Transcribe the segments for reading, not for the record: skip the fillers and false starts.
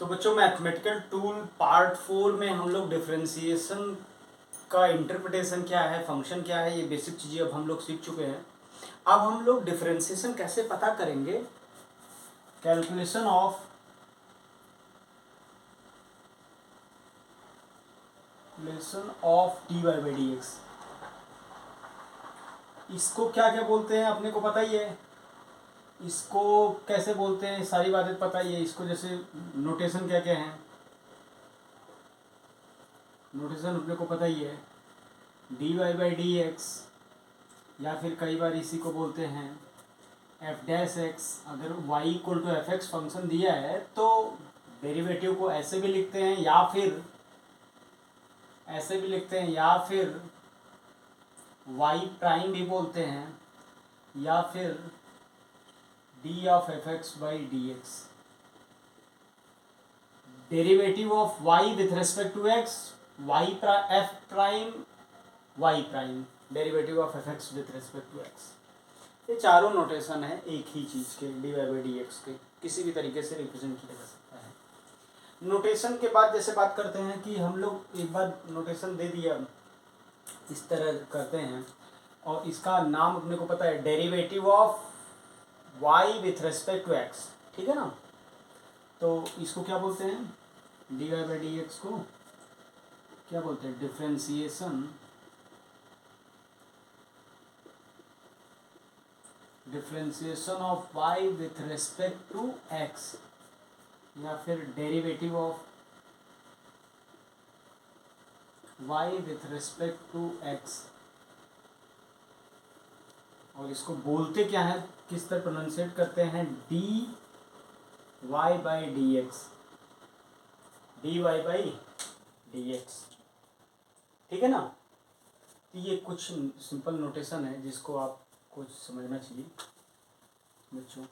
तो बच्चों mathematical tool part 4 में हम लोग डिफरेंशिएशन का इंटरप्रिटेशन क्या है, फंक्शन क्या है, ये बेसिक चीज़ें अब हम लोग सीख चुके हैं। अब हम लोग डिफरेंशिएशन कैसे पता करेंगे, calculation of d Y by D x, इसको क्या क्या बोलते हैं अपने को पता ही है। इसको कैसे बोलते हैं सारी बातें पता ही है। इसको जैसे नोटेशन क्या क्या है, नोटेशन अपने को पता ही है। D Y by D x, या फिर कई बार इसी को बोलते हैं एफ डैश एक्स। अगर y equal to f x function दिया है तो डेरिवेटिव को ऐसे भी लिखते हैं या फिर ऐसे भी लिखते हैं, या फिर y प्राइम भी बोलते हैं, या फिर d of f x by D x. Derivative of y with respect to x, f prime y prime, derivative of f x with respect to x। ये चारों नोटेशन है एक ही चीज़ के, d Y by D x के, किसी भी तरीके से रिप्रेजेंट किया जा सकता है। नोटेशन के बाद जैसे बात करते हैं कि हम लोग एक बार नोटेशन दे दिया, इस तरह करते हैं, और इसका नाम अपने को पता है, derivative of y with respect to x, ठीक है ना। तो इसको क्या बोलते हैं, d Y by D x को क्या बोलते हैं, differentiation of y with respect to x, या फिर derivative of y with respect to x। और इसको बोलते क्या है, किस तरह प्रोनाउंसिएट करते हैं, d Y by D x, d Y by D x, ठीक है ना। तो ये कुछ सिंपल नोटेशन है जिसको आप कुछ समझना चाहिए बच्चों।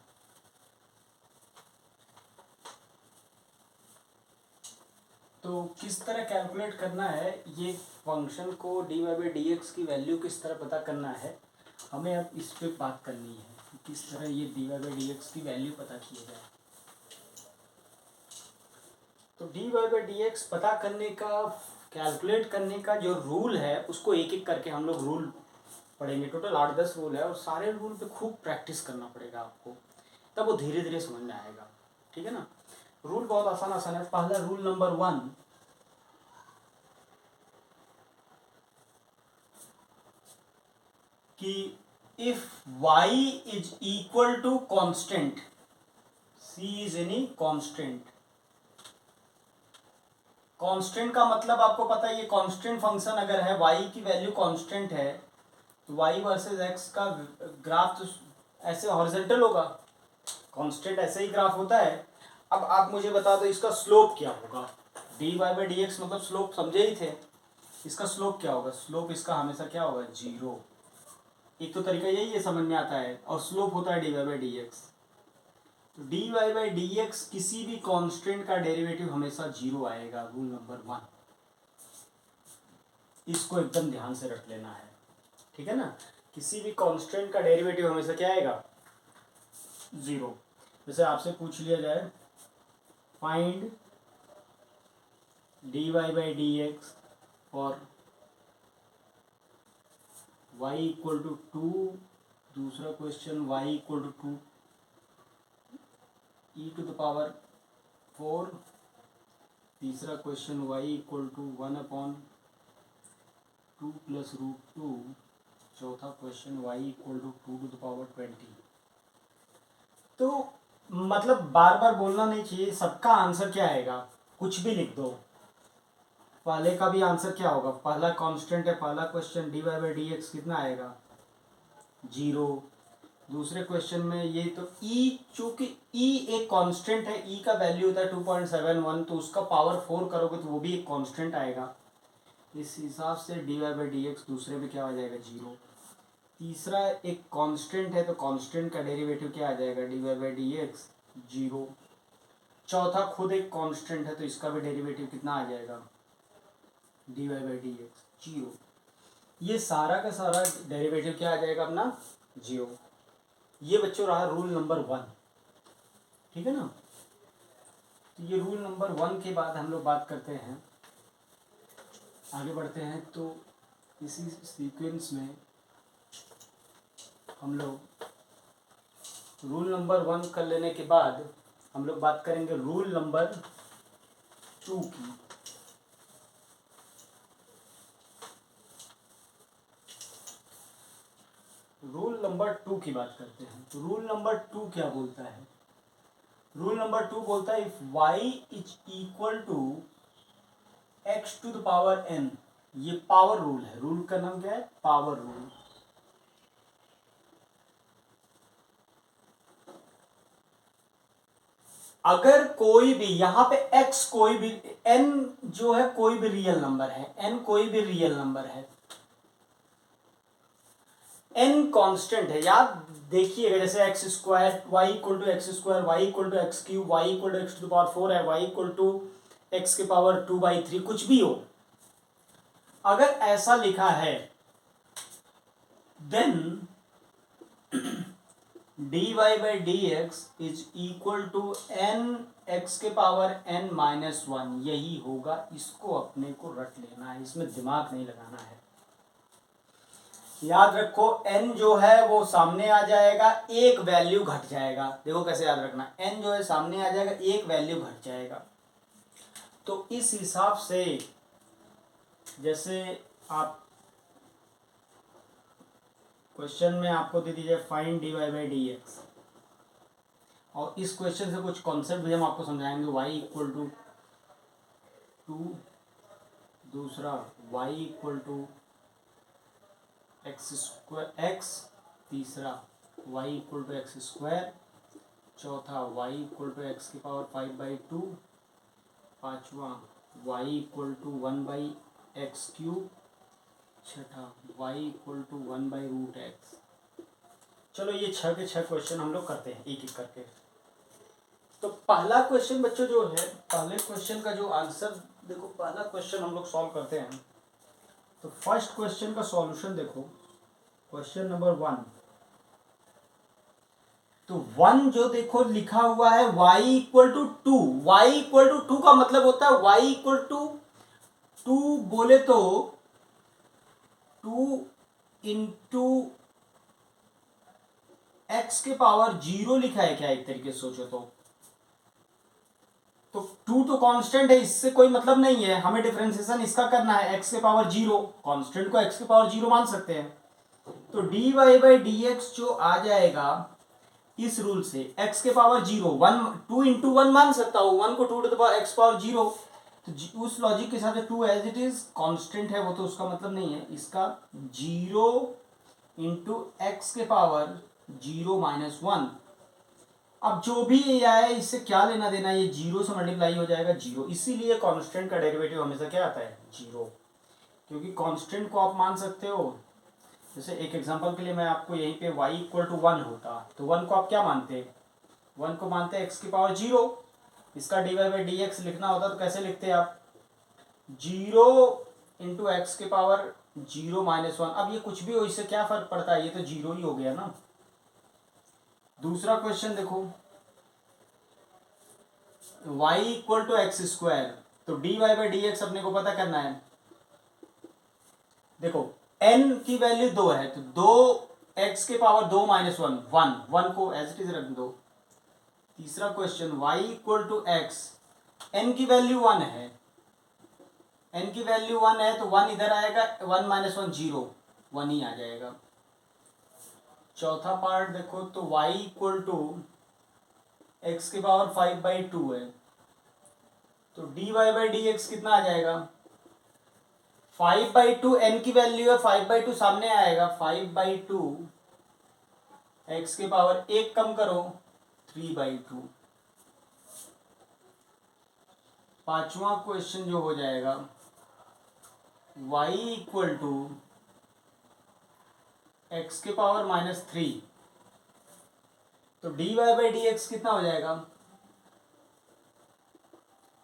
तो किस तरह कैलकुलेट करना है ये फंक्शन को, d Y by D x की वैल्यू किस तरह पता करना है, हमें अब इस पे बात करनी है कि किस तरह ये d Y by D x की वैल्यू पता की जाए। तो D Y by D x पता करने का, कैलकुलेट करने का जो रूल है उसको एक एक करके हम लोग रूल पढ़ेंगे। टोटल 8-10 रूल है और सारे रूल पे खूब प्रैक्टिस करना पड़ेगा आपको, तब वो धीरे धीरे समझ में आएगा, ठीक है ना। रूल बहुत आसान आसान है। पहला रूल नंबर 1, कि if y is equal to constant, c is any constant. Constant का मतलब आपको पता है, ये कांस्टेंट फंक्शन अगर है, y की वैल्यू कांस्टेंट है तो y वर्सेस x का ग्राफ तो ऐसे हॉरिजॉन्टल होगा, कांस्टेंट ऐसे ही ग्राफ होता है। अब आप मुझे बता दो इसका स्लोप क्या होगा, d Y by D x मतलब स्लोप समझे ही थे, इसका स्लोप क्या होगा, स्लोप इसका हमेशा क्या होगा, 0। एक तो तरीका यही है, समझ में आता है, और स्लोप होता है D Y by D X. तो D Y by D X किसी भी कांस्टेंट का डेरिवेटिव हमेशा 0 आएगा, रूल नंबर 1। इसको एकदम ध्यान से रख लेना है, ठीक है ना। किसी भी कांस्टेंट का डेरिवेटिव हमेशा क्या आएगा, 0। जैसे आपसे पूछ लिया जाए, find d Y by D x और y इक्वल टू 2, दूसरा question y equal to 2 e to the power 4, तीसरा question y equal to 1/2 plus root 2, चौथा question y equal to 2 to the power 20। तो मतलब बार बार बोलना नहीं चाहिए, सबका आंसर क्या आएगा, कुछ भी लिख दो। पहले का भी आंसर क्या होगा, पहला कांस्टेंट है, पहला question d Y by D x कितना आएगा, 0। दूसरे क्वेश्चन में ये तो e, चूंकि e एक कांस्टेंट है, e का वैल्यू होता है 2.71, तो उसका पावर 4 करोगे तो वो भी एक कांस्टेंट आएगा। इस हिसाब से d Y by D x दूसरे में क्या आ जाएगा, 0। तीसरा एक कांस्टेंट है तो कांस्टेंट का डेरिवेटिव क्या आ जाएगा, d Y by D x 0। चौथा खुद एक कांस्टेंट है तो इसका भी डेरिवेटिव कितना आ जाएगा, d Y by D x 0। ये सारा का सारा डेरिवेटिव क्या आ जाएगा अपना, 0। ये बच्चों रहा रूल नंबर 1, ठीक है ना। तो ये रूल नंबर 1 के बाद हम लोग बात करते हैं, आगे बढ़ते हैं। तो इसी सीक्वेंस में हम लोग रूल नंबर 1 कर लेने के बाद हम लोग बात करेंगे रूल नंबर 2 की। रूल नंबर 2 की बात करते हैं। तो रूल नंबर 2 क्या बोलता है? रूल नंबर 2 बोलता है if y is equal to x to the power n। ये पावर रूल है। रूल का नाम क्या है? Power rule. अगर कोई भी यहां पे x कोई भी n जो है कोई भी रियल नंबर है, n कोई भी रियल नंबर है, n कांस्टेंट है। याद देखिएगा जैसे x square y equal to x square, y equal to x cube, y equal to x to the power 4 है, वाई इक्वल टू एक्स के पावर 2/3, कुछ भी हो, अगर ऐसा लिखा है then dy by dx is equal to n x के पावर n-1। यही होगा। इसको अपने को रट लेना है, इसमें दिमाग नहीं लगाना है। याद रखो n जो है वो सामने आ जाएगा, एक वैल्यू घट जाएगा। देखो कैसे याद रखना, n जो है सामने आ जाएगा, एक वैल्यू घट जाएगा। तो इस हिसाब से जैसे आप क्वेश्चन में आपको दे दीजिए फाइंड dy by dx, और इस क्वेश्चन से कुछ कॉन्सेप्ट भी हम आपको समझाएंगे। y इक्वल टू 2, दूसरा y equal to x square x, तीसरा y equal to x square, चौथा y इक्वल टू एक्स की पावर 5/2, पांचवा y इक्वल टू 1/x³, छठा y इक्वल टू 1/√x। चलो ये 6 के 6 क्वेश्चन हम लोग करते हैं एक एक करके। तो पहला क्वेश्चन बच्चों जो है, पहले क्वेश्चन का जो आंसर देखो, पहला क्वेश्चन हम लोग सॉल्व करते हैं। तो फर्स्ट क्वेश्चन का सॉल्यूशन देखो, क्वेश्चन नंबर 1। तो 1 जो देखो लिखा हुआ है y equal to 2। y equal to 2 का मतलब होता है y इक्वल टू 2 बोले तो 2 इंटू एक्स के पावर 0 लिखा है क्या? एक तरीके से सोचो तो 2 तो कांस्टेंट है, इससे कोई मतलब नहीं है। हमें डिफरेंशिएशन इसका करना है, x के पावर 0, कांस्टेंट को x के पावर 0 मान सकते हैं। तो dy by dx जो आ जाएगा इस रूल से, x के पावर 0, 1 2 इंटू 1 मान सकता हूँ, 1 को 2 to the power x power 0। तो उस लॉजिक के हिसाब से 2 एज इट इज कांस्टेंट है, वो तो उसका मतलब नहीं है। इसका 0 इंटू एक्स के पावर 0-1। अब जो भी ये आए इससे क्या लेना देना, ये 0 से मल्टीप्लाई हो जाएगा 0। इसीलिए कांस्टेंट का डेरिवेटिव हमेशा क्या आता है? 0, क्योंकि कांस्टेंट को आप मान सकते हो। जैसे एक एग्जांपल के लिए मैं आपको यहीं पे y इक्वल टू 1 होता, तो 1 को आप क्या मानते हैं? 1 को मानते हैं x की पावर 0। इसका dy by dx लिखना होता तो कैसे लिखते हैं आप? 0 इंटू एक्स के पावर 0-1। अब ये कुछ भी हो, इससे क्या फर्क पड़ता है, ये तो 0 ही हो गया ना। दूसरा क्वेश्चन देखो, y equal to x square. तो dy by dx अपने को पता करना है। देखो n की वैल्यू 2 है, तो 2 x के पावर 2-1, 1 को एज इट इज रख दो। तीसरा question y equal to x, n की वैल्यू 1 है, n की वैल्यू 1 है, तो 1 इधर आएगा, 1-1 0, 1 ही आ जाएगा। चौथा पार्ट देखो, तो y इक्वल टू एक्स के पावर 5/2 है, तो dy by dx कितना आ जाएगा? 5/2 n की वैल्यू है, 5/2 सामने आएगा, 5/2 एक्स के पावर 1 कम करो 3/2। पांचवा क्वेश्चन जो हो जाएगा, y इक्वल टू एक्स के पावर -3, तो dy by dx कितना हो जाएगा?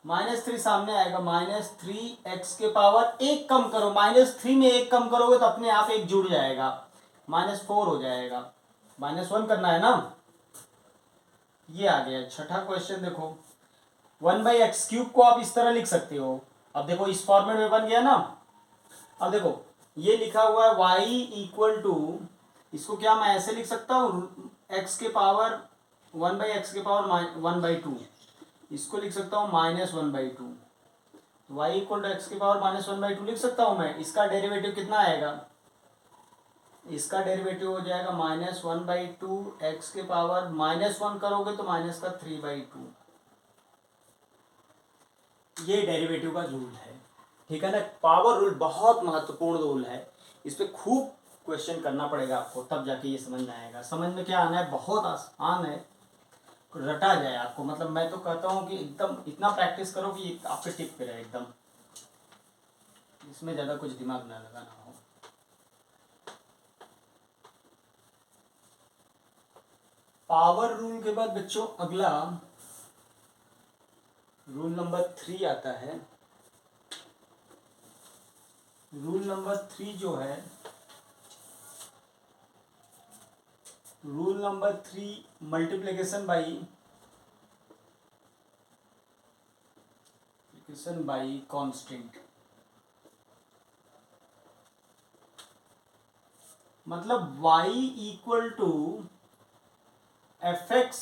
-3 सामने आएगा, -3 एक्स के पावर 1 कम करो, -3 में 1 कम करोगे तो अपने आप 1 जुड़ जाएगा, -4 हो जाएगा, -1 करना है ना। ये आ गया। छठा क्वेश्चन देखो, 1/x³ को आप इस तरह लिख सकते हो। अब देखो इस फॉर्मेट में बन गया ना। अब देखो ये लिखा हुआ है y इक्वल टू, इसको क्या मैं ऐसे लिख सकता हूँ, x के पावर 1/x के पावर 1/2, इसको लिख सकता हूँ -1/2। y इक्वल टू एक्स के पावर -1/2 लिख सकता हूँ मैं। इसका डेरिवेटिव कितना आएगा, इसका डेरिवेटिव हो जाएगा -1/2, एक्स के पावर -1 करोगे तो माइनस का 3/2। ये डेरिवेटिव का रूल है, ठीक है ना। पावर रूल बहुत महत्वपूर्ण रूल है, इस पे खूब क्वेश्चन करना पड़ेगा आपको, तब जाके ये समझ में आएगा। समझ में क्या आना है, बहुत आसान है, रटा जाए आपको। मतलब मैं तो कहता हूँ कि एकदम इतना प्रैक्टिस करो कि आपके टिप पे रहे एकदम, इसमें ज़्यादा कुछ दिमाग ना लगाना हो। पावर रूल के बाद बच्चों अगला रूल नंबर 3 आता है। रूल नंबर 3 जो है, rule number 3 multiplication by constant. मतलब y इक्वल टू fx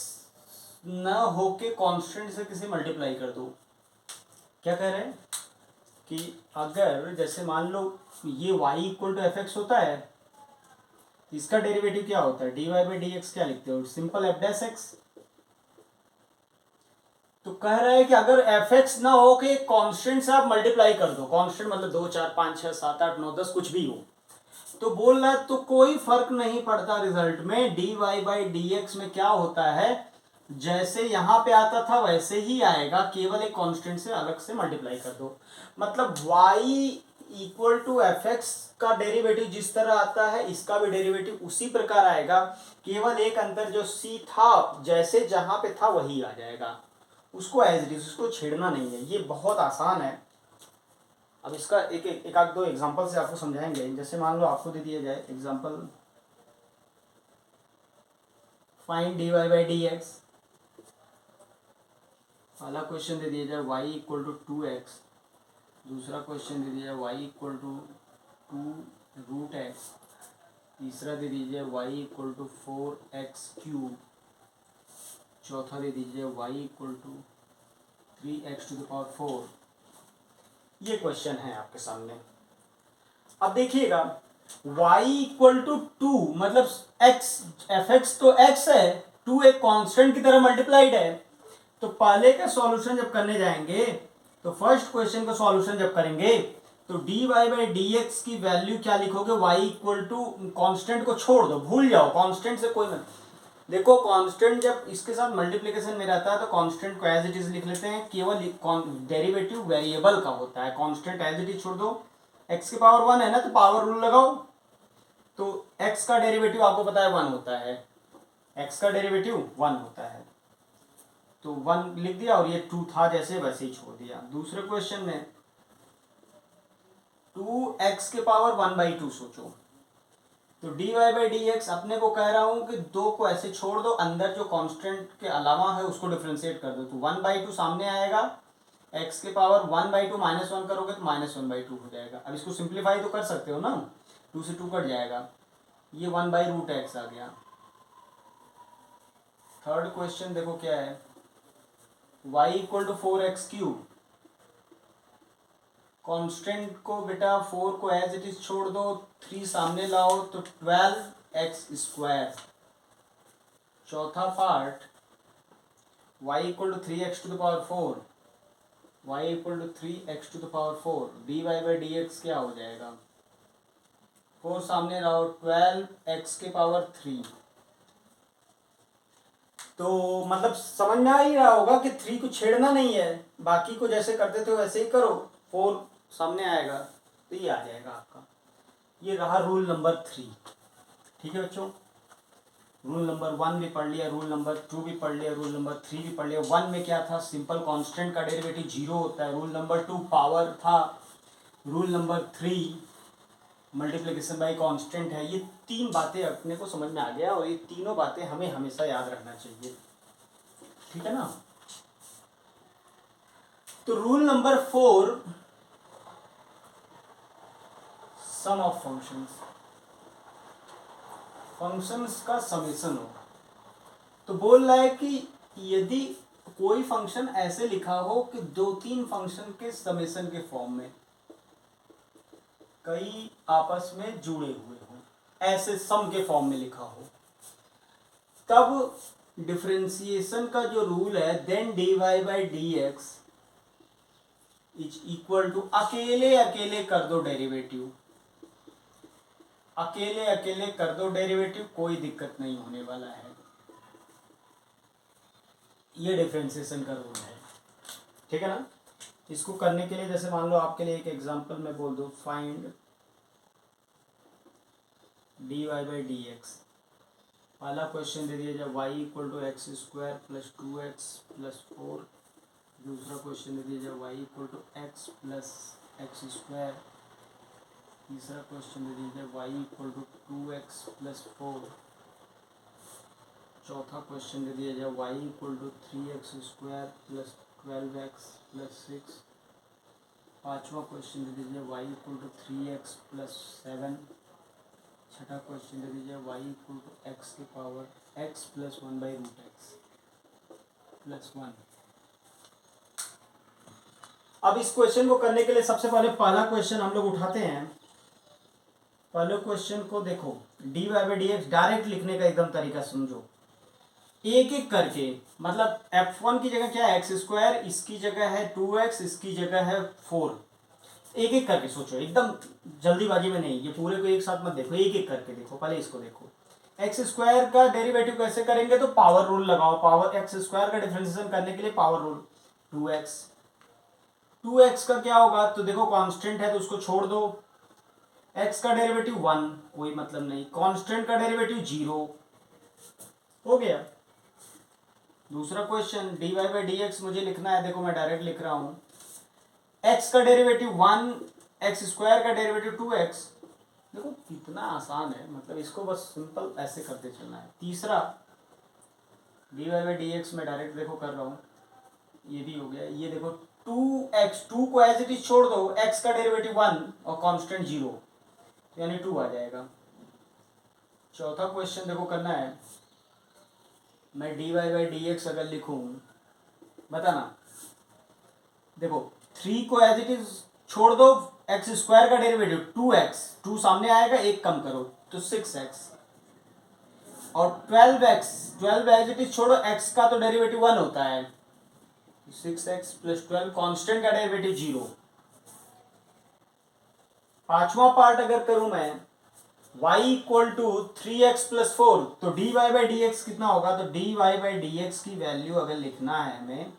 न होके कांस्टेंट से किसी मल्टीप्लाई कर दो। क्या कह रहे हैं कि अगर जैसे मान लो ये y इक्वल टू fx होता है, तो इसका डेरिवेटिव क्या होता है, dy/dx क्या लिखते हो, सिंपल f'(x). तो कह रहा है कि अगर fx ना हो के कांस्टेंट से आप मल्टीप्लाई कर दो, कांस्टेंट मतलब 2 4 5 6 7 8 9 10 कुछ भी हो, तो बोल रहा है तो कोई फर्क नहीं पड़ता रिजल्ट में। dy/dx में क्या होता है, जैसे यहां पे आता था वैसे ही आएगा, केवल एक कांस्टेंट से अलग से मल्टीप्लाई कर दो। मतलब y इक्वल टू fx का डेरिवेटिव जिस तरह आता है, इसका भी डेरिवेटिव उसी प्रकार आएगा, केवल एक अंतर जो c था जैसे जहां पे था वही आ जाएगा, उसको एज इट इज, उसको छेड़ना नहीं है। ये बहुत आसान है। अब इसका एक आध दो एग्जांपल से आपको समझाएंगे। जैसे मान लो आपको दे दिया जाए एग्जांपल, फाइंड dy/dx। पहला क्वेश्चन दे दिया जाए y इक्वल टू 2x, दूसरा क्वेश्चन दे दिया जाए y इक्वल टू 2√x, तीसरा दे दीजिए y इक्वल टू 4x³, चौथा दे दीजिए y इक्वल टू 3x⁴। ये क्वेश्चन है आपके सामने। अब देखिएगा y इक्वल टू 2 मतलब x, fx तो x है, 2 एक कांस्टेंट की तरह मल्टीप्लाइड है। तो पहले का सॉल्यूशन जब करने जाएंगे, तो फर्स्ट क्वेश्चन का सॉल्यूशन जब करेंगे तो dy/dx की वैल्यू क्या लिखोगे, y इक्वल टू, कांस्टेंट को छोड़ दो, भूल जाओ कांस्टेंट से कोई मत। देखो कांस्टेंट जब इसके साथ मल्टीप्लिकेशन में रहता है तो कांस्टेंट को एज इट इज लिख लेते हैं, केवल डेरिवेटिव वेरिएबल का होता है। कांस्टेंट एज इट इज छोड़ दो, x के पावर 1 है ना, तो पावर रूल लगाओ, तो x का डेरिवेटिव आपको पता है 1 होता है, x का डेरिवेटिव 1 होता है, तो 1 लिख दिया और ये 2 था जैसे वैसे ही छोड़ दिया। दूसरे क्वेश्चन में 2x के पावर 1/2 सोचो, तो dy/dx अपने को कह रहा हूं कि 2 को ऐसे छोड़ दो, अंदर जो कांस्टेंट के अलावा है उसको डिफरेंशिएट कर दो, तो 1/2 सामने आएगा, x के पावर 1/2 -1 करोगे तो -1/2 हो जाएगा। अब इसको सिंप्लीफाई तो कर सकते हो ना, 2 से 2 कट जाएगा, ये 1/√x आ गया। थर्ड क्वेश्चन देखो क्या है, y equal to 4x³, constant को बेटा 4 को एज इट इज छोड़ दो, 3 सामने लाओ तो 12x²। चौथा part y equal to 3x⁴, y equal to 3x⁴, dy/dx क्या हो जाएगा, 4 सामने लाओ 12x⁻3। तो मतलब समझ में आ ही रहा होगा कि 3 को छेड़ना नहीं है, बाकी को जैसे करते थे वैसे ही करो, 4 सामने आएगा तो ये आ जाएगा आपका। ये रहा रूल नंबर 3, ठीक है बच्चों। रूल नंबर 1 भी पढ़ लिया, रूल नंबर 2 भी पढ़ लिया, रूल नंबर 3 भी पढ़ लिया। 1 में क्या था, सिंपल कांस्टेंट का डेरिवेटिव 0 होता है। रूल नंबर 2 पावर था। Rule number 3 multiplication bye constant है। ये 3 बातें अपने को समझ में आ गया, और ये तीनों बातें हमें हमेशा याद रखना चाहिए, ठीक है ना। तो rule number 4, sum of functions, functions का समेशन हो। तो बोल रहा है कि यदि कोई फंक्शन ऐसे लिखा हो कि 2-3 फंक्शन के समेशन के फॉर्म में कई आपस में जुड़े हुए हों, ऐसे सम के फॉर्म में लिखा हो, तब डिफरेंशिएशन का जो रूल है, then dy by D x is equal to, अकेले अकेले कर दो डेरिवेटिव, अकेले अकेले कर दो डेरिवेटिव, कोई दिक्कत नहीं होने वाला है। ये डिफरेंशिएशन का रूल है, ठीक है ना। इसको करने के लिए जैसे मान लो आपके लिए एक एग्जांपल मैं बोल दूं, find dy by D x. पहला क्वेश्चन दे दिया जाए y equal to x square plus 2x plus 4। दूसरा क्वेश्चन दे दिया जाए y equal to x plus x square. तीसरा क्वेश्चन दे दिया जाए y equal to 2x plus 4। चौथा क्वेश्चन दे दिया जाए y equal to 3x square plus 12x plus 6। पाँचवा क्वेश्चन दे दीजिए y equal to 3x plus 7। छठा क्वेश्चन दे दीजिए y इक्वल टू एक्स की power x plus 1 by root x plus 1। अब इस क्वेश्चन को करने के लिए सबसे पहले पहला क्वेश्चन हम लोग उठाते हैं। पहले क्वेश्चन को देखो, dy by D x direct लिखने का एकदम तरीका समझो, एक एक करके। मतलब f1 की जगह क्या है, एक्स स्क्वायर, इसकी जगह है 2x, इसकी जगह है 4। एक एक करके सोचो, एकदम जल्दीबाजी में नहीं, ये पूरे को एक साथ मत देखो, एक एक करके देखो। पहले इसको देखो, एक्स स्क्वायर का डेरिवेटिव कैसे करेंगे, तो पावर रूल लगाओ। पावर एक्स स्क्वायर का डिफरेंशिएशन करने के लिए पावर रूल, 2x। 2x का क्या होगा, तो देखो कांस्टेंट है तो उसको छोड़ दो, x का डेरिवेटिव 1, कोई मतलब नहीं, कांस्टेंट का डेरिवेटिव 0 हो गया। दूसरा question dy by D x मुझे लिखना है, देखो मैं डायरेक्ट लिख रहा हूं, x का डेरिवेटिव 1, एक्स स्क्वायर का डेरिवेटिव 2x। देखो कितना आसान है, मतलब इसको बस सिंपल ऐसे करते चलना है। तीसरा dy बाई डी एक्स में डायरेक्ट देखो कर रहा हूँ, ये भी हो गया। ये देखो 2x, 2 को एज इट इज छोड़ दो, x का डेरिवेटिव 1 और कांस्टेंट 0, यानी 2 आ जाएगा। चौथा क्वेश्चन देखो करना है, मैं dy बाई डी एक्स अगर लिखूं, बताना, देखो 3 को एज इट इज छोड़ दो, एक्स स्क्वायर का डेरिवेटिव 2x, 2 सामने आएगा, एक कम करो तो 6x, और 12x, 12 एज इट इज छोड़ो, x का तो डेरिवेटिव 1 होता है, 6x प्लस 12, कांस्टेंट का डेरिवेटिव 0। पांचवा पार्ट अगर करूं मैं, y equal to 3x plus 4, तो dy बाई डी एक्स कितना होगा, तो dy बाई डी एक्स की वैल्यू अगर लिखना है हमें,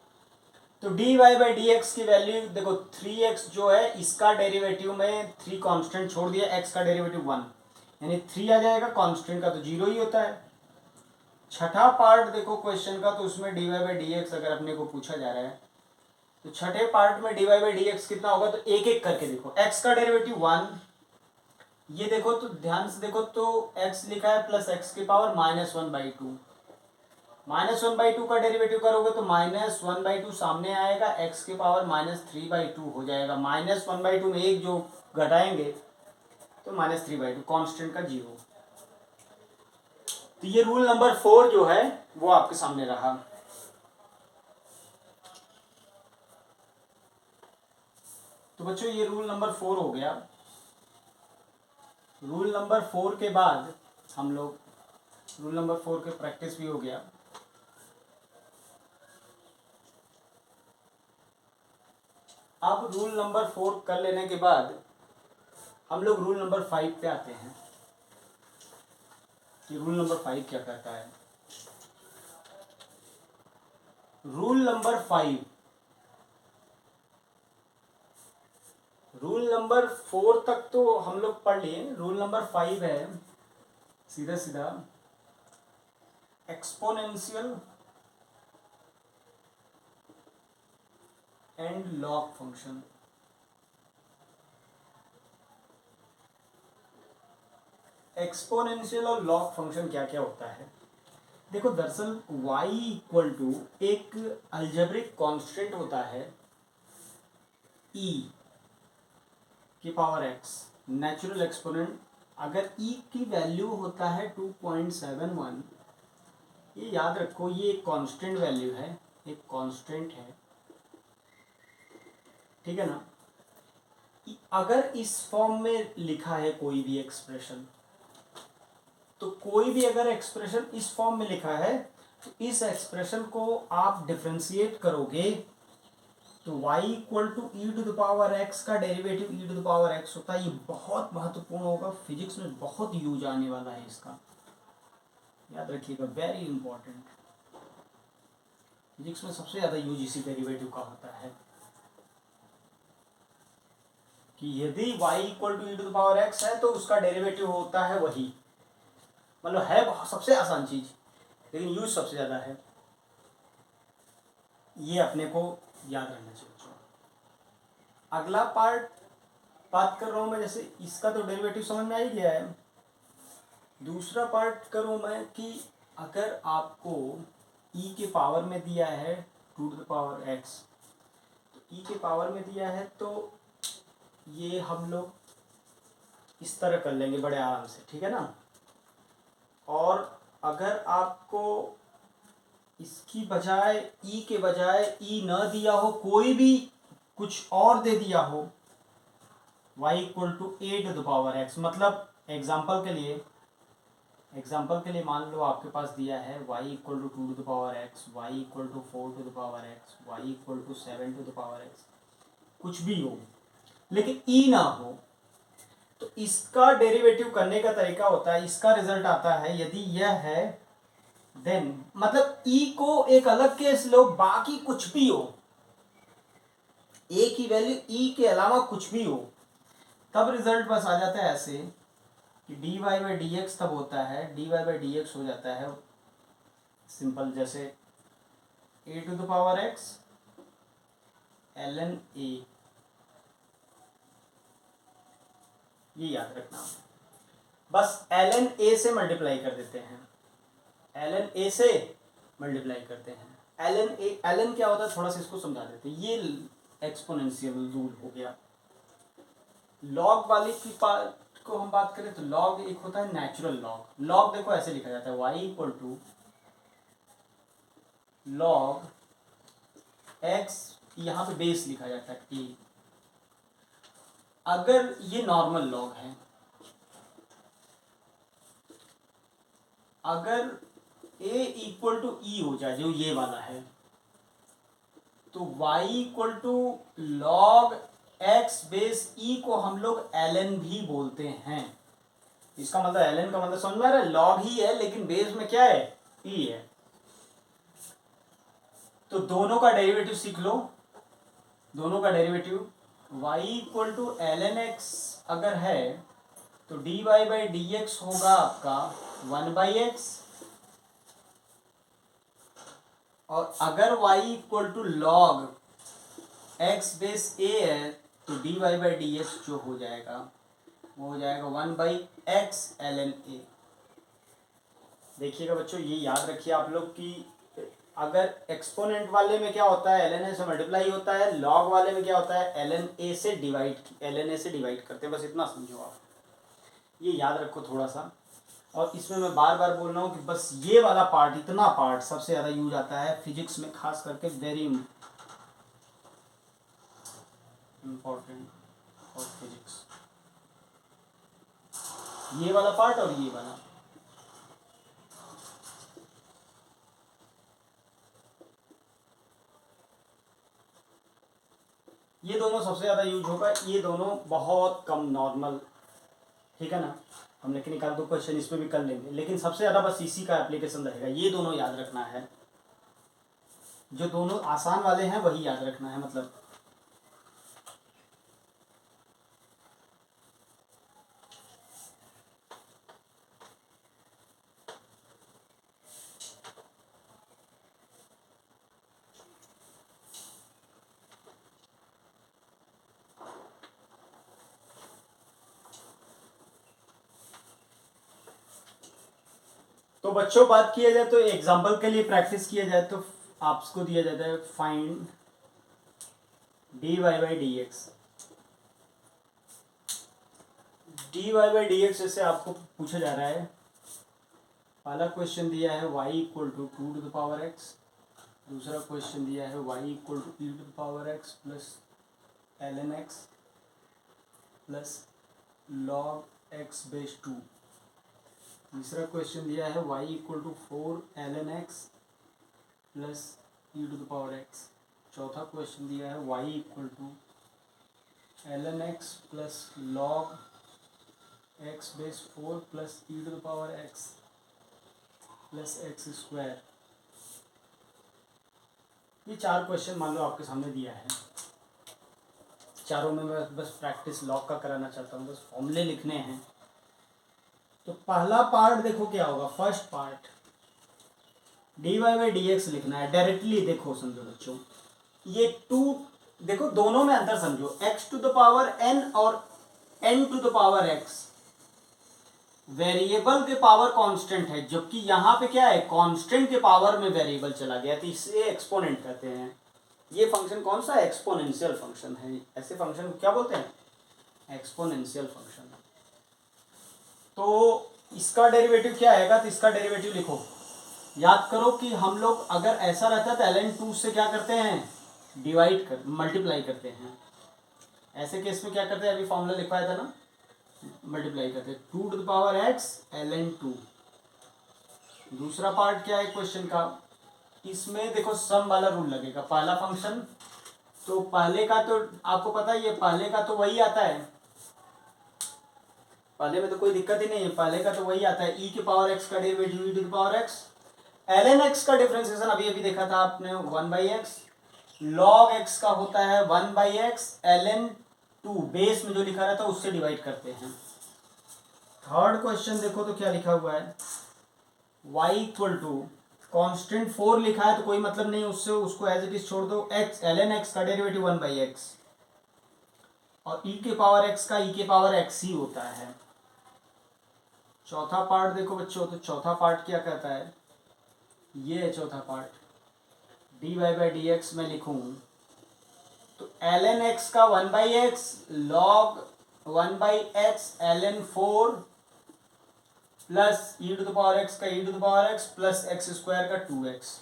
तो dy बाई डी एक्स की वैल्यू देखो, 3x जो है इसका डेरिवेटिव में 3 कांस्टेंट छोड़ दिया, x का डेरिवेटिव 1, यानी 3 आ जाएगा, कांस्टेंट का तो 0 ही होता है। छठा पार्ट देखो क्वेश्चन का, तो उसमें dy बाई डी एक्स अगर अपने को पूछा जा रहा है, तो छठे पार्ट में dy बाई डी एक्स कितना होगा, तो एक एक करके देखो। x का डेरिवेटिव 1, ये देखो तो ध्यान से देखो, तो x लिखा है प्लस एक्स की पावर -1/2, -1/2 का डेरिवेटिव करोगे तो -1/2 सामने आएगा, x की पावर -3/2 हो जाएगा। -1/2 में एक जो घटाएंगे तो -3/2, कांस्टेंट का 0। तो ये रूल नंबर 4 जो है वो आपके सामने रहा। तो बच्चों ये रूल नंबर 4 हो गया। रूल नंबर 4 के बाद हम लोग, रूल नंबर 4 के प्रैक्टिस भी हो गया। अब रूल नंबर 4 कर लेने के बाद हम लोग रूल नंबर 5 पे आते हैं कि रूल नंबर 5 क्या कहता है। रूल नंबर 5, रूल नंबर 4 तक तो हम लोग पढ़ लिए, रूल नंबर 5 है सीधा सीधा exponential and log function. Exponential और लॉग फंक्शन क्या क्या होता है, देखो दरअसल y इक्वल टू एक अलजेब्रिक कांस्टेंट होता है ई की पावर एक्स नेचुरल एक्सपोनेंट, अगर ई की वैल्यू होता है 2.71, ये याद रखो ये एक कांस्टेंट वैल्यू है, एक कांस्टेंट है, ठीक है ना। अगर इस फॉर्म में लिखा है कोई भी एक्सप्रेशन, तो कोई भी अगर एक्सप्रेशन इस फॉर्म में लिखा है तो इस एक्सप्रेशन को आप डिफरेंशिएट करोगे तो y equal to e to the power x का derivative e to the power x होता है। ये बहुत महत्वपूर्ण होगा, फिजिक्स में बहुत यूज आने वाला है इसका, याद रखिएगा, वेरी इंपॉर्टेंट। फिजिक्स में सबसे ज्यादा यूज इसी डेरिवेटिव का होता है कि यदि y equal to e to the power x है तो उसका डेरिवेटिव होता है वही, मतलब है सबसे आसान चीज लेकिन यूज सबसे ज्यादा है, ये अपने को याद रखना चाहिए। अगला पार्ट बात कर रहा हूं मैं, जैसे इसका तो डेरिवेटिव समझ में आ ही गया है। दूसरा पार्ट करूं मैं कि अगर आपको e के पावर में दिया है 2 टू द पावर x, तो e के पावर में दिया है तो ये हम लोग इस तरह कर लेंगे बड़े आराम से, ठीक है ना। और अगर आपको इसकी बजाय ई के बजाय ई न दिया हो, कोई भी कुछ और दे दिया हो, y equal to a to the power x, मतलब एग्जाम्पल के लिए मान लो आपके पास दिया है y equal to 2 to the power x, y equal to 4 to the power x, y equal to 7 to the power x, कुछ भी हो लेकिन e ना हो, तो इसका डेरिवेटिव करने का तरीका होता है, इसका रिजल्ट आता है यदि यह है देन, मतलब e को एक अलग केस लो, बाकी कुछ भी हो, a की वैल्यू e के अलावा कुछ भी हो, तब रिजल्ट बस आ जाता है ऐसे कि dy बाई डी एक्स तब होता है, dy बाई डी एक्स हो जाता है सिंपल, जैसे a to the power x ln a, ये याद रखना, बस ln a से मल्टीप्लाई कर देते हैं, ln a से मल्टीप्लाई करते हैं। ln क्या होता है थोड़ा सा इसको समझा देते हैं, ये एक्सपोनेंशियल रूल हो गया। लॉग वाली की पार्ट को हम बात करें तो लॉग एक होता है नेचुरल लॉग, लॉग देखो ऐसे लिखा जाता है y equal to log x, यहाँ पे बेस लिखा जाता है a, अगर ये नॉर्मल लॉग है, अगर a इक्वल टू ई हो जाए जो ये वाला है, तो y equal to log x base e को हम लोग ln भी बोलते हैं। इसका मतलब ln का मतलब समझ में आ रहा है, लॉग ही है लेकिन बेस में क्या है, e है। तो दोनों का डेरिवेटिव सीख लो, दोनों का derivative y equal to ln x अगर है तो dy बाई डी एक्स होगा आपका 1/x, और अगर y equal to log x base a है तो dy बाई डी एक्स जो हो जाएगा वो हो जाएगा 1/x ln a। देखिएगा बच्चों, ये याद रखिए आप लोग कि अगर एक्सपोनेंट वाले में क्या होता है ln a से मल्टीप्लाई होता है, लॉग वाले में क्या होता है ln a से डिवाइड करते हैं, बस इतना समझो आप, ये याद रखो थोड़ा सा। और इसमें मैं बार बार बोल रहा हूँ कि बस ये वाला पार्ट, इतना पार्ट सबसे ज़्यादा यूज आता है फिजिक्स में, खास करके वेरी इम्पोर्टेंट फॉर फिजिक्स, ये वाला पार्ट और ये वाला। ये दोनों सबसे ज़्यादा यूज होगा, ये दोनों बहुत कम नॉर्मल, ठीक है ना। हम लेकिन एक आध दो क्वेश्चन इसमें भी कर लेंगे, लेकिन सबसे ज़्यादा बस इसी का एप्लीकेशन रहेगा, ये दोनों याद रखना है, जो दोनों आसान वाले हैं वही याद रखना है मतलब। तो बच्चों बात किया जाए तो एग्जाम्पल के लिए प्रैक्टिस किया जाए तो आपको दिया जाता है find dy by D x, dy by D x जैसे आपको पूछा जा रहा है, पहला क्वेश्चन दिया है y equal to two to the power x, दूसरा क्वेश्चन दिया है y equal to e to the power x plus ln x plus log x base 2, तीसरा क्वेश्चन दिया है y equal to 4 ln x plus E to the power x, चौथा क्वेश्चन दिया है y equal to ln x plus log x base 4 plus E to the power x plus x square. ये चार क्वेश्चन मान लो आपके सामने दिया है, चारों में मैं बस प्रैक्टिस लॉग का कराना चाहता हूँ, बस फॉर्मूले लिखने हैं। तो पहला पार्ट देखो क्या होगा, first part d Y by D x लिखना है डायरेक्टली। देखो समझो बच्चों, ये टू देखो दोनों में अंतर समझो, X to the power N और N to the power X variable के पावर कांस्टेंट है, जबकि यहाँ पे क्या है, कांस्टेंट के पावर में वेरिएबल चला गया, तो इसे एक्सपोनेंट कहते हैं। ये फंक्शन कौन सा है, एक्सपोनेंशियल फंक्शन है। ऐसे फंक्शन को क्या बोलते हैं, एक्सपोनेंशियल फंक्शन। तो इसका डेरिवेटिव क्या आएगा, तो इसका डेरिवेटिव लिखो, याद करो कि हम लोग अगर ऐसा रहता है तो ln 2 से क्या करते हैं, डिवाइड कर मल्टीप्लाई करते हैं। ऐसे केस में क्या करते हैं, अभी फॉर्मूला लिखवाया था ना, मल्टीप्लाई करते हैं, two to the power x ln 2। दूसरा पार्ट क्या है क्वेश्चन का, इसमें देखो सम वाला रूल लगेगा। पहला फंक्शन तो पहले का तो आपको पता ही है, पहले का तो वही आता है, पहले में तो कोई दिक्कत ही नहीं है, पहले का तो वही आता है, ई के पावर एक्स का derivative e to the power x, ln x का डिफरेंशिएशन अभी अभी देखा था आपने 1/x, log x का होता है 1/x, ln 2 बेस में जो लिखा रहता है उससे डिवाइड करते हैं। थर्ड क्वेश्चन देखो तो क्या लिखा हुआ है, y इक्वल टू कॉन्स्टेंट 4 लिखा है तो कोई मतलब नहीं उससे, उसको एज इट इज छोड़ दो, x ln x का डेरिवेटिव 1/x और e के पावर x का e के पावर x ही होता है। चौथा पार्ट देखो बच्चों, तो चौथा पार्ट क्या कहता है, ये है चौथा part, d Y by D x में लिखूँ तो ln x का 1/x log 1/x ln 4 plus E to the power x का E to the power X plus x square का 2x।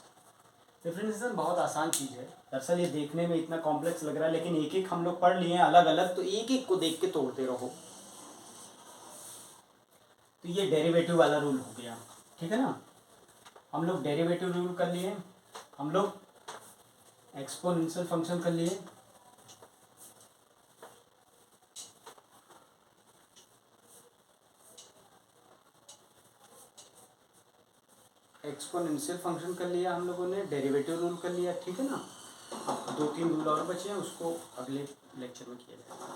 डिफरेंशिएशन बहुत आसान चीज़ है, दरअसल ये देखने में इतना कॉम्प्लेक्स लग रहा है, लेकिन एक एक हम लोग पढ़ लिए हैं अलग अलग, तो एक एक को देख के तोड़ते रहो। तो ये डेरिवेटिव वाला रूल हो गया, ठीक है ना। हम लोग डेरिवेटिव रूल कर लिए, हम लोग एक्सपोनेंशियल फंक्शन कर लिए, एक्सपोनेंशियल फंक्शन कर लिया हम लोगों ने, डेरिवेटिव रूल कर लिया, ठीक है ना। अब 2-3 रूल और बचे हैं, उसको अगले लेक्चर में किया जाएगा।